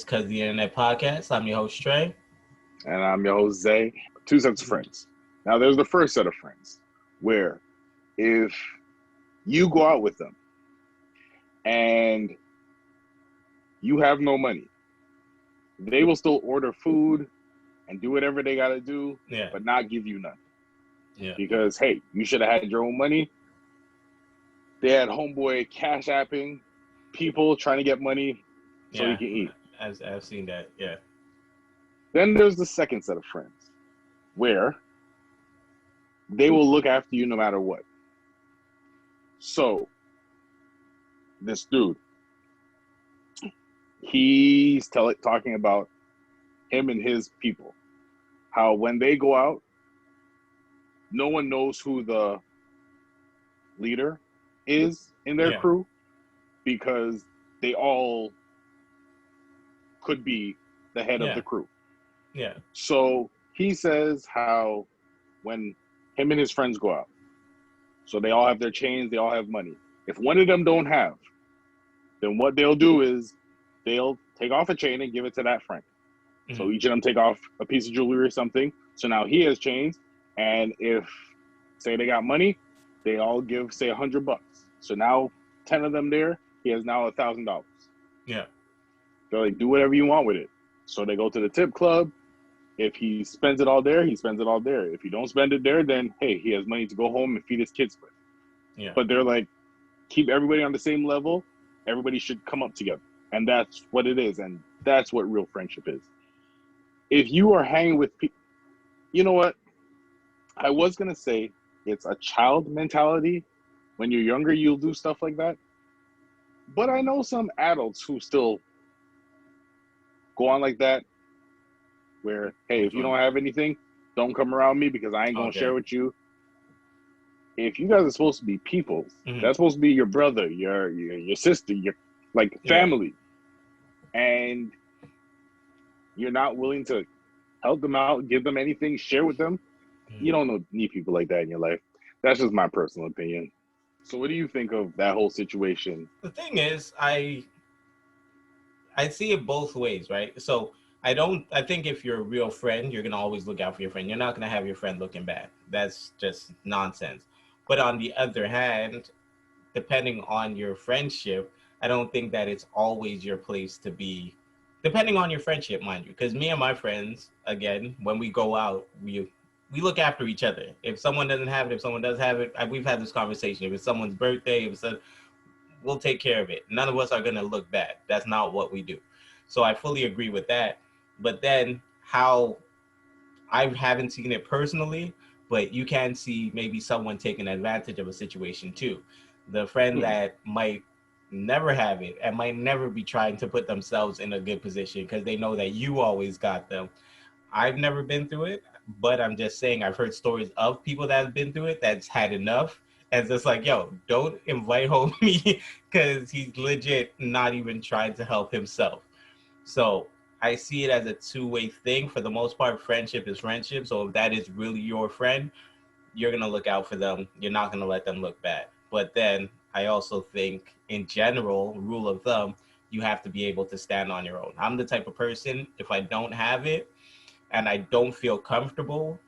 Cuz the Internet podcast. I'm your host Trey. And I'm your host Zay. Two sets of friends. Now there's the first set of friends where if you go out with them and you have no money, they will still order food and do whatever they gotta do, but not give you none. Yeah. Because hey, you should have had your own money. They had homeboy cash apping people trying to get money so you can eat. I've seen that, yeah. Then there's the second set of friends where they will look after you no matter what. So, this dude, he's talking about him and his people. How when they go out, no one knows who the leader is in their crew because they all could be the head of the crew. Yeah. So he says how when him and his friends go out, so they all have their chains, they all have money. If one of them don't have, then what they'll do is they'll take off a chain and give it to that friend. Mm-hmm. So each of them take off a piece of jewelry or something. So now he has chains, and if say they got money, they all give say $100. So now 10 of them there, he has now $1,000. Yeah. They're like, do whatever you want with it. So they go to the tip club. If he spends it all there, he spends it all there. If he don't spend it there, then hey, he has money to go home and feed his kids with. Yeah. But they're like, keep everybody on the same level. Everybody should come up together. And that's what it is. And that's what real friendship is. If you are hanging with people, you know what? I was going to say it's a child mentality. When you're younger, you'll do stuff like that. But I know some adults who still go on like that, where, hey, if you don't have anything, don't come around me because I ain't going to share with you. If you guys are supposed to be people, that's supposed to be your brother, your sister, your like family, and you're not willing to help them out, give them anything, share with them, you don't need people like that in your life. That's just my personal opinion. So what do you think of that whole situation? The thing is, I see it both ways, right? So I think if you're a real friend, you're going to always look out for your friend. You're not going to have your friend looking bad. That's just nonsense. But on the other hand, depending on your friendship, I don't think that it's always your place to be, depending on your friendship, mind you. Because me and my friends, again, when we go out, we look after each other. If someone doesn't have it, if someone does have it, we've had this conversation. If it's someone's birthday, we'll take care of it. None of us are going to look bad. That's not what we do. So I fully agree with that. But then how I haven't seen it personally, but you can see maybe someone taking advantage of a situation too. The friend that might never have it and might never be trying to put themselves in a good position because they know that you always got them. I've never been through it, but I'm just saying I've heard stories of people that have been through it that's had enough. And it's just like, yo, don't invite homie because he's legit not even trying to help himself. So I see it as a two-way thing. For the most part, friendship is friendship. So if that is really your friend, you're going to look out for them. You're not going to let them look bad. But then I also think in general, rule of thumb, you have to be able to stand on your own. I'm the type of person, if I don't have it and I don't feel comfortable,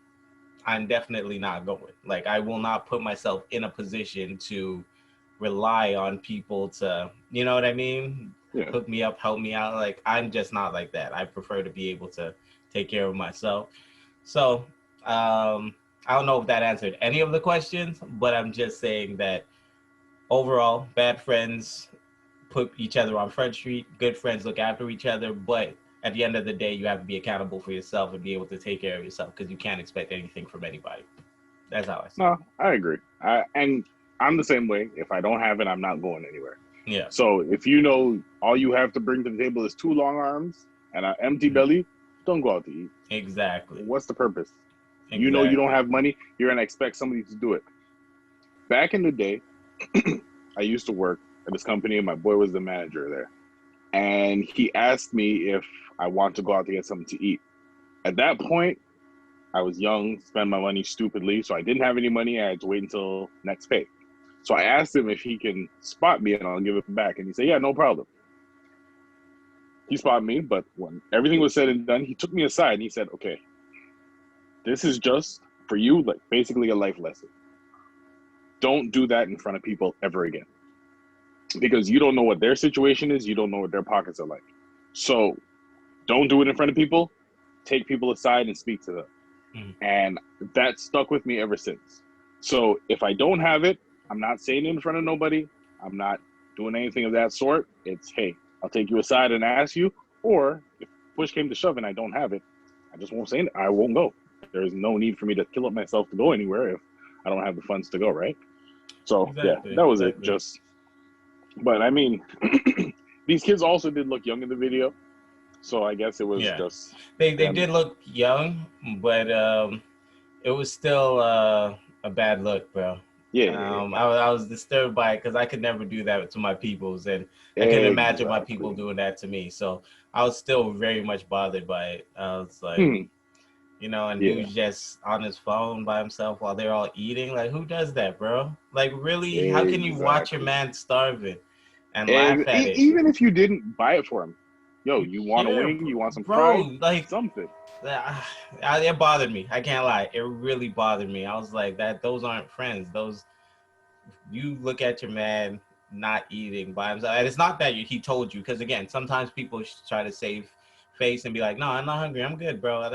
I'm definitely not going. Like, I will not put myself in a position to rely on people to, you know what I mean? Yeah. Hook me up, help me out. Like, I'm just not like that. I prefer to be able to take care of myself. So, I don't know if that answered any of the questions, but I'm just saying that overall, bad friends put each other on Front Street. Good friends look after each other, but at the end of the day, you have to be accountable for yourself and be able to take care of yourself because you can't expect anything from anybody. That's how I see it. No, I agree. And I'm the same way. If I don't have it, I'm not going anywhere. Yeah. So if you know all you have to bring to the table is two long arms and an empty belly, don't go out to eat. Exactly. What's the purpose? Exactly. You know you don't have money, you're going to expect somebody to do it. Back in the day, I used to work at this company and my boy was the manager there. And he asked me if I want to go out to get something to eat. At that point, I was young, spent my money stupidly, so I didn't have any money. I had to wait until next pay. So I asked him if he can spot me and I'll give it back. And he said, yeah, no problem. he spotted me, but when everything was said and done, he took me aside and he said, "Okay, this is just for you, like basically a life lesson. Don't do that in front of people ever again, because you don't know what their situation is. You don't know what their pockets are like. So don't do it in front of people. Take people aside and speak to them." Mm. And that stuck with me ever since. So if I don't have it, I'm not saying it in front of nobody. I'm not doing anything of that sort. It's, hey, I'll take you aside and ask you. Or if push came to shove and I don't have it, I just won't say it. I won't go. There's no need for me to kill up myself to go anywhere if I don't have the funds to go, right? So yeah, Exactly. that was it. Exactly. Just, but I mean, these kids also did look young in the video. So I guess it was Yeah. just They them. did look young, but it was still a bad look, bro. Yeah, I was disturbed by it because I could never do that to my peoples, and I couldn't imagine my people exactly. doing that to me. So I was still very much bothered by it. I was like, Hmm. and Yeah, dude's just on his phone by himself while they're all eating. Like, who does that, bro? Like, really? How can you watch your exactly. man starving and laugh at it? Even if you didn't buy it for him, yo, you want a Yeah, wing, you want some fries, bro. Like, something. it bothered me. I can't lie. It really bothered me. I was like, that. Those aren't friends. Those you look at your man not eating by himself, and it's not that he told you. Because again, sometimes people try to save face and be like, "No, I'm not hungry. I'm good, bro."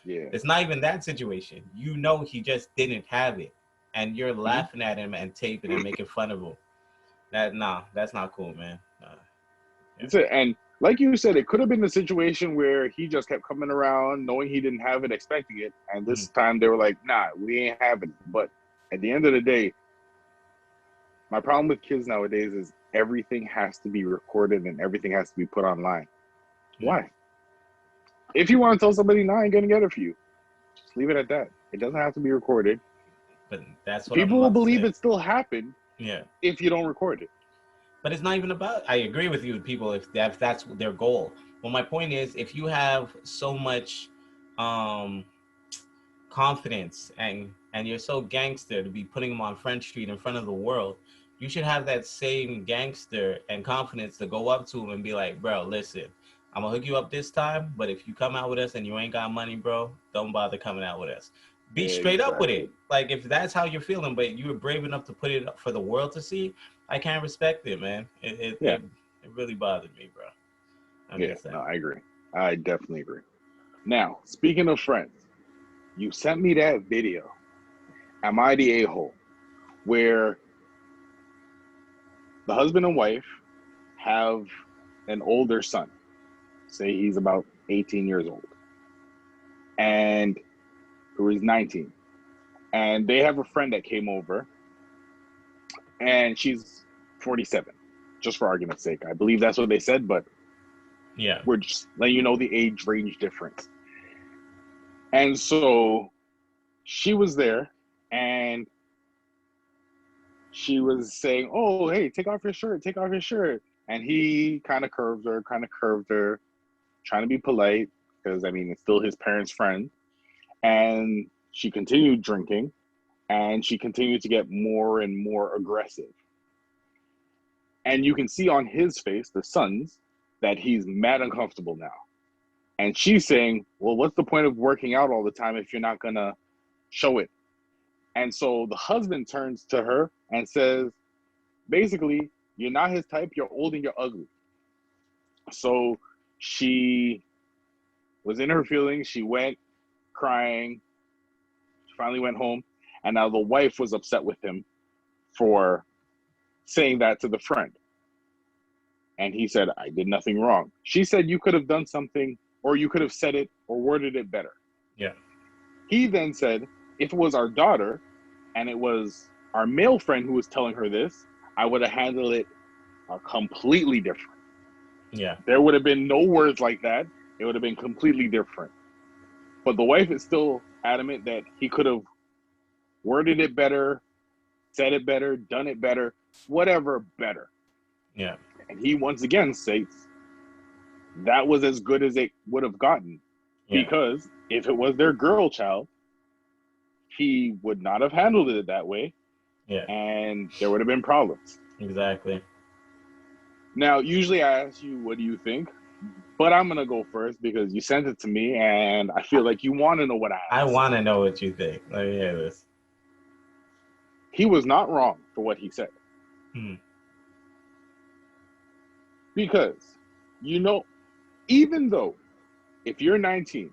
Yeah. It's not even that situation. You know, he just didn't have it, and you're Mhm. laughing at him and taping and making fun of him. That's not cool, man. Yeah. That's it. And like you said, it could have been a situation where he just kept coming around, knowing he didn't have it, expecting it, and Mm. this time they were like, "Nah, we ain't having it." But at the end of the day, my problem with kids nowadays is everything has to be recorded and everything has to be put online. Yeah. Why? If you want to tell somebody, "Nah, I ain't gonna get it for you," just leave it at that. It doesn't have to be recorded. But that's what I'm People will about to believe say. it still happened Yeah. if you don't record it. But it's not even about. I agree with you, people, if that's their goal. Well, my point is, if you have so much um, confidence and you're so gangster to be putting them on French Street in front of the world, you should have that same gangster and confidence to go up to him and be like, "Bro, listen, I'm gonna hook you up this time, but if you come out with us and you ain't got money, bro, don't bother coming out with us." Be straight up with Exactly. it. Like, if that's how you're feeling, but you were brave enough to put it up for the world to see, I can't respect it, man. Yeah. It really bothered me, bro. I'm Yeah. just No, saying. I agree. I definitely agree. Now, speaking of friends, you sent me that video. Am I the a-hole? Where the husband and wife have an older son, say he's about 18 years old, and who is 19. And they have a friend that came over, and she's 47, just for argument's sake. I believe that's what they said, but Yeah. we're just letting you know the age range difference. And so she was there, and she was saying, "Oh, hey, take off your shirt, take off your shirt." And he kind of curved her, trying to be polite, because I mean, it's still his parents' friend. And she continued drinking, and she continued to get more and more aggressive. And you can see on his face, the son's, that he's mad uncomfortable now. And she's saying, "Well, what's the point of working out all the time if you're not gonna show it?" And so the husband turns to her and says, basically, "You're not his type, you're old and you're ugly." So she was in her feelings. She went crying. She finally went home. And now the wife was upset with him for saying that to the friend. And he said, "I did nothing wrong." She said, "You could have done something, or you could have said it or worded it better." Yeah. He then said, "If it was our daughter and it was our male friend who was telling her this, I would have handled it completely different. Yeah. There would have been no words like that. It would have been completely different." But the wife is still adamant that he could have worded it better, said it better, done it better, whatever better. Yeah. And he once again states that was as good as it would have gotten, Yeah. because if it was their girl child, he would not have handled it that way, Yeah. and there would have been problems. Exactly. Now, usually I ask you, what do you think? But I'm gonna go first because you sent it to me, and I feel like you want to know what I have I to say. want to know what you think. Let me hear this. He was not wrong for what he said. Hmm. Because, even though if you're 19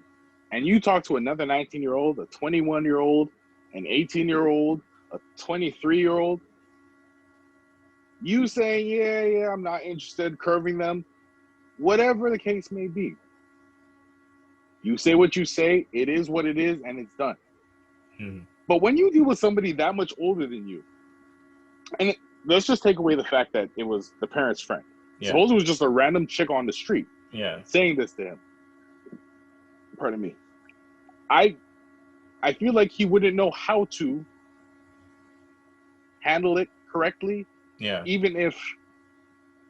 and you talk to another 19-year-old, a 21-year-old, an 18-year-old, a 23-year-old, you saying, yeah, I'm not interested, curving them, whatever the case may be. You say what you say, it is what it is, and it's done. Hmm. But when you deal with somebody that much older than you, and let's just take away the fact that it was the parent's friend. Yeah. Suppose it was just a random chick on the street Yeah. saying this to him. Pardon me. I feel like he wouldn't know how to handle it correctly, Yeah. even if,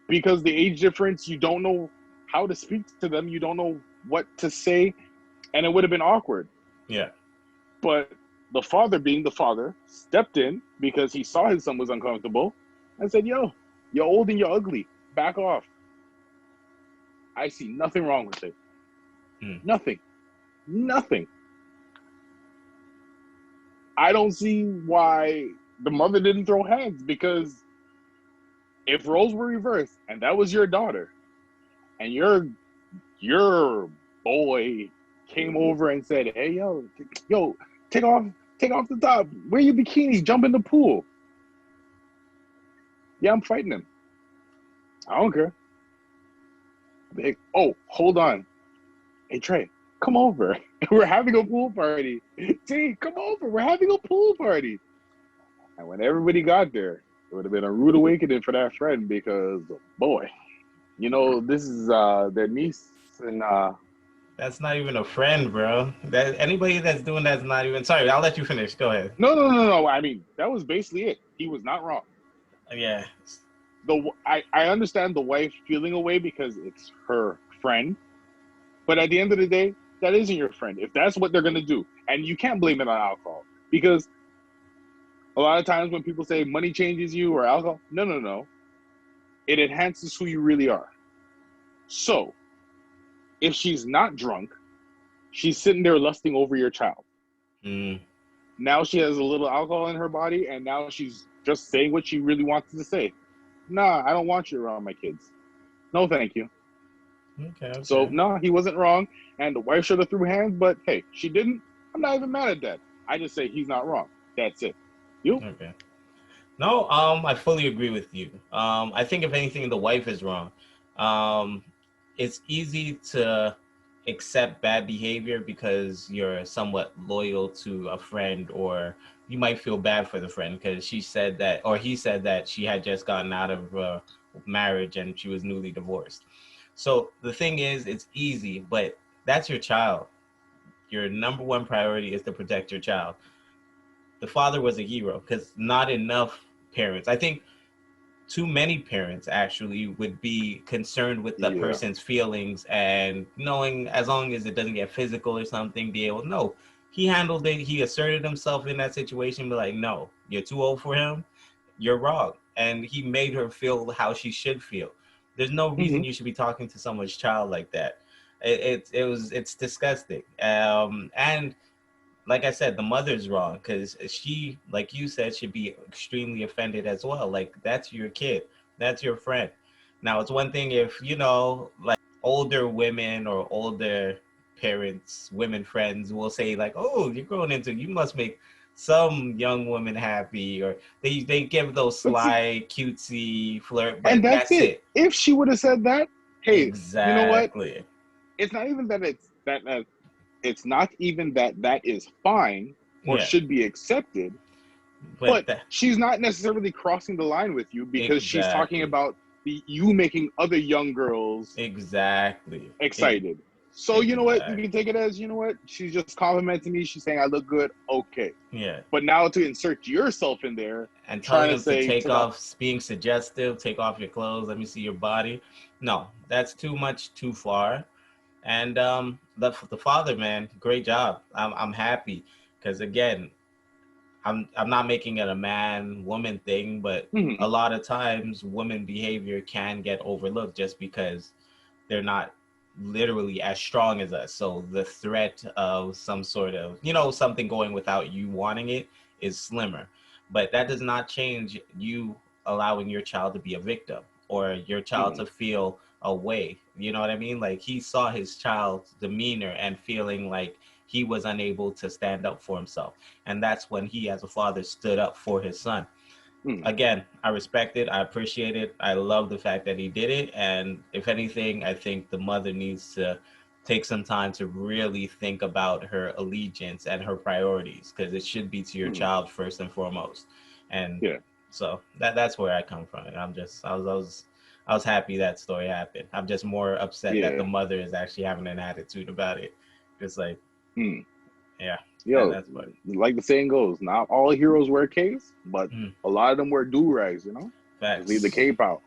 because the age difference, you don't know how to speak to them, you don't know what to say, and it would have been awkward. Yeah. But the father, being the father, stepped in because he saw his son was uncomfortable and said, yo, you're old and you're ugly. Back off. I see nothing wrong with it. Hmm. Nothing. Nothing. I don't see why the mother didn't throw hands, because if roles were reversed and that was your daughter and your boy came over and said, hey, yo, take off the top, wear your bikini, jump in the pool. Yeah, I'm fighting him. I don't care. Like, oh, hold on. Hey, Trey, come over. We're having a pool party. T, come over. We're having a pool party. And when everybody got there, it would have been a rude awakening for that friend, because, boy, this is their niece. And That's not even a friend, bro. That anybody that's doing that's not even. Sorry, I'll let you finish. Go ahead. no. I mean, that was basically it. He was not wrong. Yeah. I understand the wife feeling away because it's her friend. But at the end of the day, that isn't your friend. If that's what they're going to do, and you can't blame it on alcohol, because a lot of times when people say money changes you or alcohol, no. It enhances who you really are. So if she's not drunk, she's sitting there lusting over your child. Mm. Now she has a little alcohol in her body, and now she's just saying what she really wants to say. Nah, I don't want you around my kids. No, thank you. Okay. So, Okay. no, he wasn't wrong. And the wife should have threw hands, but hey, she didn't. I'm not even mad at that. I just say he's not wrong. That's it. You? Okay. No, I fully agree with you. I think if anything, the wife is wrong. Um, it's easy to accept bad behavior because you're somewhat loyal to a friend, or you might feel bad for the friend because she said that, or he said that she had just gotten out of marriage and she was newly divorced. So the thing is, it's easy, but that's your child. Your number one priority is to protect your child. The father was a hero because not enough parents, I think too many parents actually would be concerned with the Yeah. person's feelings and knowing as long as it doesn't get physical or something, be able, no, he handled it. He asserted himself in that situation, be like, no, you're too old for him. You're wrong. And he made her feel how she should feel. There's no reason Mm-hmm. you should be talking to someone's child like that. It's disgusting. And like I said, the mother's wrong because she, like you said, should be extremely offended as well. Like, that's your kid, that's your friend. Now, it's one thing if, like older women or older parents, women friends will say, like, oh, you're growing into, you must make some young woman happy, or they give those But see, sly, cutesy flirt, and but that's that's it. it. If she would have said that, hey, you know what? Exactly. It's not even that it's not even that is fine or Yeah. should be accepted, But but she's not necessarily crossing the line with you because she's talking exactly. about you making other young girls Exactly. excited. So you know what? You can Exactly. take it as, you know what? She's just complimenting me. She's saying I look good. Okay. Yeah. But now to insert yourself in there, And telling trying to him to say take to that, off, being suggestive, take off your clothes, let me see your body. No, that's too much, too far. And the father, man, great job. I'm happy because again, I'm not making it a man woman thing, but mm-hmm, a lot of times women behavior can get overlooked just because they're not literally as strong as us. So the threat of some sort of, something going without you wanting it is slimmer. But that does not change you allowing your child to be a victim or your child Mhm. to feel a way. You know what I mean? Like he saw his child's demeanor and feeling like he was unable to stand up for himself. And that's when he, as a father, stood up for his son. Mhm. Again, I respect it. I appreciate it. I love the fact that he did it. And if anything, I think the mother needs to take some time to really think about her allegiance and her priorities, because it should be to your Mhm. child first and foremost. And Yeah. so that's where I come from. And I was happy that story happened. I'm just more upset that the Yeah. mother is actually having an attitude about it. Just like, Mm. yeah, Yo, that's what. like the saying goes, not all heroes wear capes, but Mm, a lot of them wear do-rags, you know? Just leave the facts. cape out.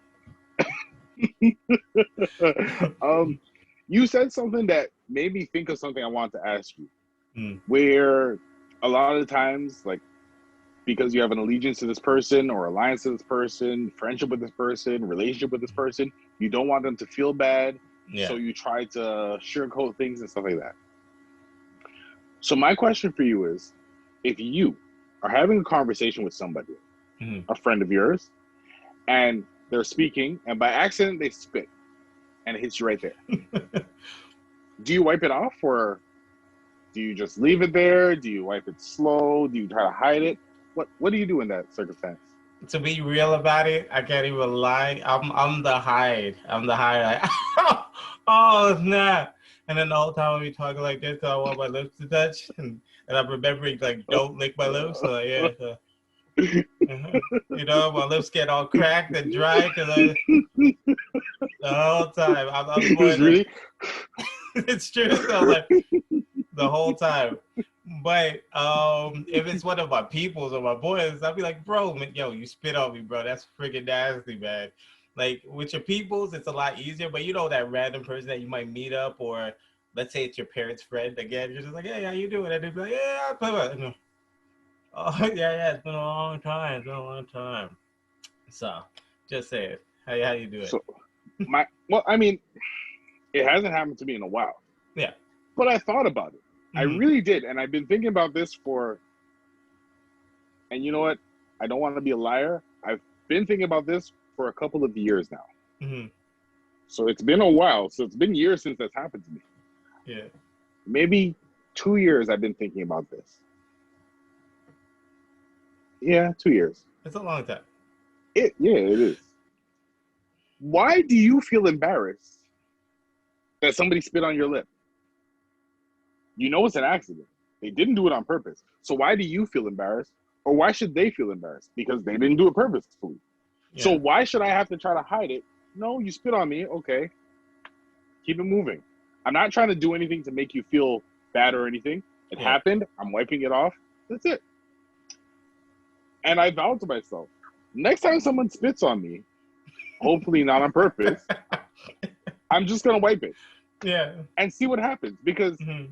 um, you said something that made me think of something I want to ask you. Mm, Where a lot of the times, like, because you have an allegiance to this person or alliance to this person, friendship with this person, relationship with this person, you don't want them to feel bad. yeah. So you try to sugarcoat things and stuff like that. So my question for you is, if you are having a conversation with somebody, Mm. a friend of yours, and they're speaking, and by accident they spit, and it hits you right there, do you wipe it off, or do you just leave it there? Do you wipe it slow? Do you try to hide it? What do you do in that circumstance? To be real about it, I can't even lie. I'm the hide. I'm the hide. Like, oh snap! And then the whole time we talking like this, 'cause I want my lips to touch, and I'm remembering like don't lick my lips. So like, yeah, so, uh-huh. My lips get all cracked and dry because the whole time I'm more It's the. really It's true. So like the whole time. But if it's one of my peoples or my boys, I'll be like, bro, man, yo, you spit on me, bro. That's freaking nasty, man. Like with your peoples, it's a lot easier. But that random person that you might meet up, or let's say it's your parents' friend again, you're just like, hey, how you doing? And they're like, yeah, oh yeah, it's been a long time. It's been a long time. So just say it. How you do it? so well, I mean, it hasn't happened to me in a while, Yeah. but I thought about it. I Mm-hmm. really did, and I've been thinking about this and you know what? I don't want to be a liar. I've been thinking about this for a couple of years now. Mm-hmm. So it's been a while. So it's been years since that's happened to me. Yeah. Maybe 2 years I've been thinking about this. Yeah, 2 years. It's a long time. Yeah, it is. Why do you feel embarrassed that somebody spit on your lip? You know it's an accident. They didn't do it on purpose. So why do you feel embarrassed? Or why should they feel embarrassed? Because they didn't do it purposefully. So Yeah. why should I have to try to hide it? No, you spit on me. Okay. Keep it moving. I'm not trying to do anything to make you feel bad or anything. It Yeah. happened. I'm wiping it off. That's it. And I vowed to myself, next time someone spits on me, hopefully not on purpose, I'm just gonna wipe it Yeah. and see what happens. Because Mm-hmm.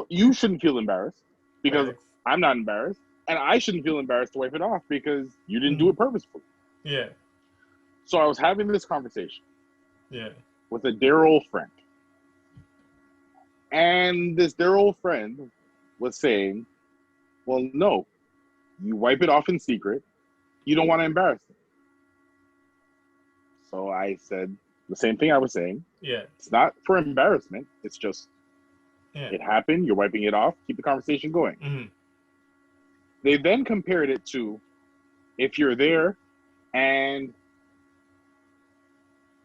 you shouldn't feel embarrassed because Thanks. I'm not embarrassed, and I shouldn't feel embarrassed to wipe it off because you didn't do Mm-hmm. it purposefully. Yeah. So I was having this conversation Yeah. with a dear old friend, and this dear old friend was saying, "Well, no, you wipe it off in secret. You don't want to embarrass them." So I said the same thing I was saying. Yeah. It's not for embarrassment. It's just Yeah. it happened. You're wiping it off. Keep the conversation going. Mm-hmm. They then compared it to if you're there and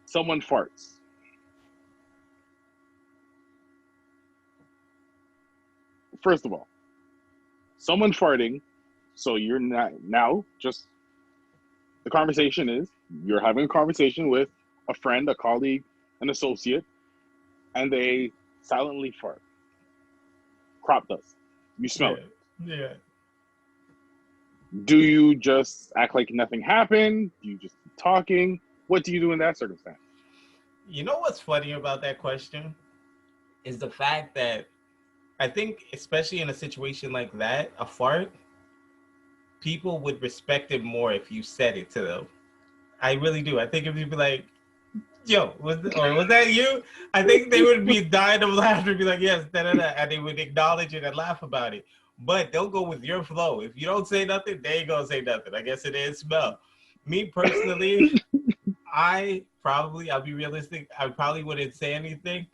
someone farts. First of all, someone farting. So you're not now just the conversation is you're having a conversation with a friend, a colleague, an associate, and they silently fart. Crop dust. You smell Yeah. it. Yeah. Do you just act like nothing happened? Do you just keep talking? What do you do in that circumstance? You know what's funny about that question is the fact that I think, especially in a situation like that, a fart, people would respect it more if you said it to them. I really do. I think if you'd be like, Yo, was that you? I think they would be dying of laughter, be like, yes, da da da, and they would acknowledge it and laugh about it. But they'll go with your flow. If you don't say nothing, they ain't gonna say nothing. I guess it is smell. Me personally, I'll be realistic. I probably wouldn't say anything,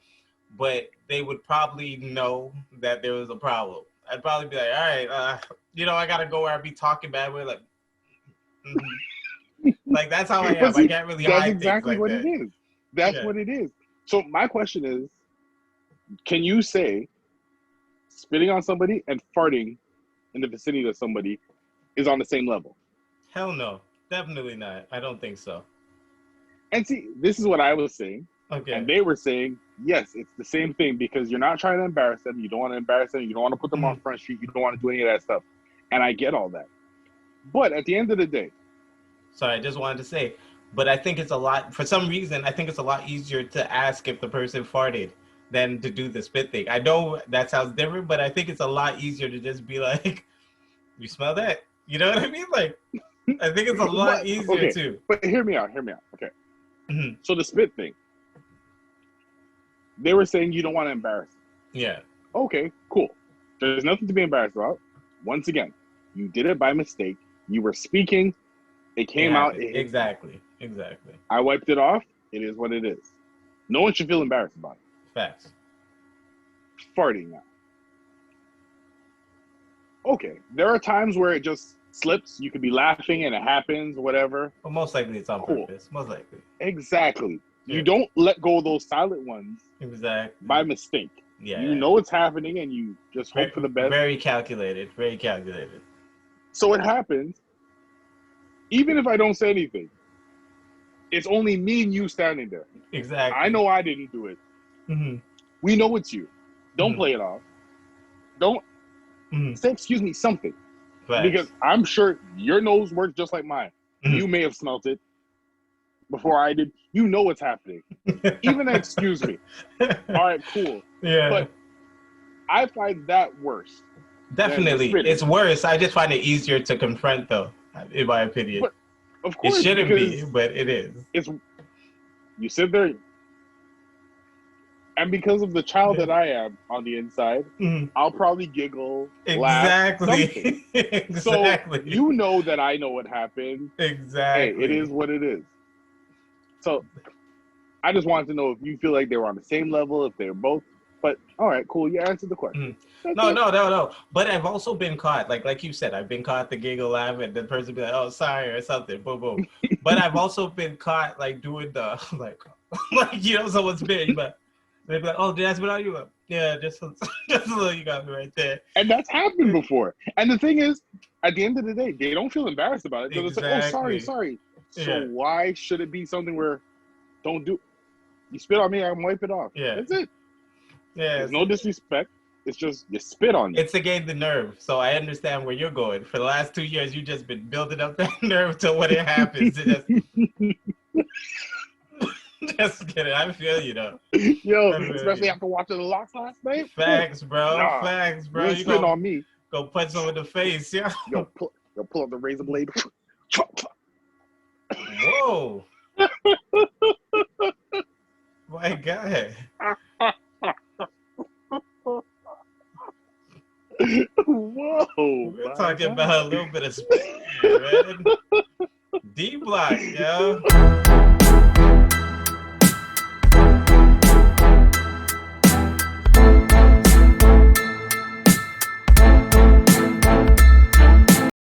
but they would probably know that there was a problem. I'd probably be like, all right, I gotta go where I'd be talking bad with like, like that's how I But am. I see, can't really that's hide things exactly like what it that. is. That's Yeah. what it is. So my question is, can you say spitting on somebody and farting in the vicinity of somebody is on the same level? Hell no. Definitely not. I don't think so. And see, this is what I was saying. And Okay. they were saying, yes, it's the same thing because you're not trying to embarrass them. You don't want to embarrass them. You don't want to put them on Front Street. You don't want to do any of that stuff. And I get all that. But at the end of the day, Sorry, I just wanted to say, but I think for some reason, I think it's a lot easier to ask if the person farted than to do the spit thing. I know that sounds different, but I think it's a lot easier to just be like, you smell that? You know what I mean? Like, I think it's a lot what? easier Okay, too. but hear me out. Okay. Mhm. So the spit thing, they were saying you don't want to embarrass them. Yeah. Okay, cool. There's nothing to be embarrassed about. Once again, you did it by mistake. You were speaking. It It came out. happened. Exactly. Exactly. I wiped it off. It is what it is. No one should feel embarrassed about it. Facts. Farting now. Okay, there are times where it just slips. You could be laughing and it happens, whatever. But most likely it's on Cool. purpose. Most likely. Exactly. Yeah. You don't let go of those silent ones Exactly. by mistake. Yeah. You know it's happening and you just hope for the best. Very calculated. Very calculated. So it happens. Even if I don't say anything, it's only me and you standing there. Exactly. I know I didn't do it. Mm-hmm. We know it's you. Don't play it off. Don't say, excuse me, something. Facts. Because I'm sure your nose works just like mine. You may have smelt it before I did. You know what's happening. Even excuse me. All right, cool. Yeah. But I find that worse. Definitely. It's worse. I just find it easier to confront, though, in my opinion. But of course, it shouldn't be, but it is. You sit there, and because of the child that I am on the inside, I'll probably giggle, laugh, something. Exactly. So you know that I know what happened. Exactly. Hey, it is what it is. So I just wanted to know if you feel like they were on the same level, if they're both. But all right, cool. You answered the question. No. But I've also been caught, like you said, I've been caught the giggle laugh and the person be like, "Oh, sorry" or something. Boom, boom. But I've also been caught like doing the like someone's spitting, but they'd be like, "Oh, did I spit on you?" Like, yeah, just a little. You got me right there. And that's happened before. And the thing is, at the end of the day, they don't feel embarrassed about it. They'll just say, "Oh, sorry." So why should it be something where don't do? You spit on me, I'm wipe it off. Yeah, that's it. Yeah, there's no disrespect. It's just you spit on me. It's to gain the nerve. So I understand where you're going. For the last 2 years, you've just been building up that nerve till when it happens. Just kidding. I feel you though. Yo, especially after watching the locks last night. Facts, bro. Nah, facts, bro. You spit on me. Go punch someone in the face. Yeah. Yo, pull up the razor blade. Whoa. My God. Whoa. We're talking about a little bit of spit, man. D-block, yo.